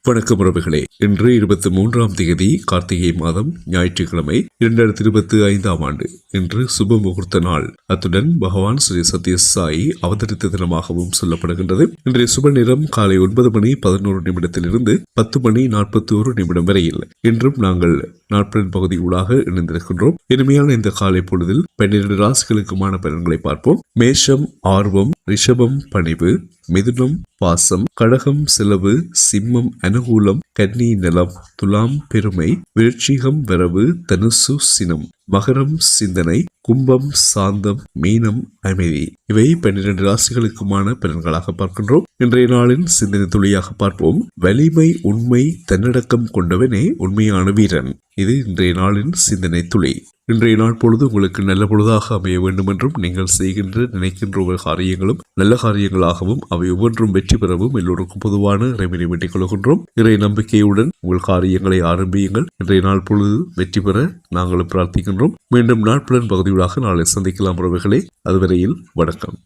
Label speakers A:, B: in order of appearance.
A: வணக்கம் உறவுகளே. இன்று 23ஆம் தேதி கார்த்திகை மாதம் ஞாயிற்றுக்கிழமை 2025ஆம் ஆண்டு. இன்று சுப முகூர்த்த நாள். அத்துடன் பகவான் ஸ்ரீ சத்ய சாயி அவதரித்த தினமாகவும் சொல்லப்படுகின்றது. இன்றைய சுப நேரம் காலை 9 மணி 11 நிமிடத்திலிருந்து 10 மணி 41 நிமிடம் வரையில். இன்றும் நாங்கள் நாட்பலன் பகுதி ஊடாக இணைந்திருக்கின்றோம். இனிமையான இந்த காலை பொழுதில் 12 ராசிகளுக்குமான பலன்களை பார்ப்போம். மேஷம் ஆர்வம், ரிஷபம் பணிவு, மிதுனம் பாசம், கடகம் செலவு, சிம்மம் அனுகூலம், கன்னி நலம், துலாம் பெருமை, விருட்சிகம் வரவு, தனுசு சினம், மகரம் சிந்தனை, கும்பம் சாந்தம், மீனம் அமைதி. இவை 12 ராசிகளுக்குமான பலன்களாக பார்க்கின்றோம். இன்றைய நாளின் சிந்தனை துளியாக பார்ப்போம். வலிமை, உண்மை, தன்னடக்கம் கொண்டவனே உண்மையான வீரன். இது இன்றைய நாளின் சிந்தனை துளி. இன்றைய நாள் பொழுது உங்களுக்கு நல்ல பொழுதாக அமைய வேண்டும் என்றும், நீங்கள் செய்கின்ற நினைக்கின்ற ஒவ்வொரு காரியங்களும் நல்ல காரியங்களாகவும் அவை ஒவ்வொன்றும் வெற்றி பெறவும் எல்லோருக்கும் பொதுவான இறைவனை வேண்டிக் கொள்கின்றோம். இறை நம்பிக்கையுடன் உங்கள் காரியங்களை ஆரம்பியுங்கள். இன்றைய நாள் பொழுது வெற்றி பெற நாங்களும் பிரார்த்திக்கின்றோம். மீண்டும் நாட்பலன் பகுதியூடாக நாளை சந்திக்கலாம் உறவுகளே. அதுவரையில் வணக்கம்.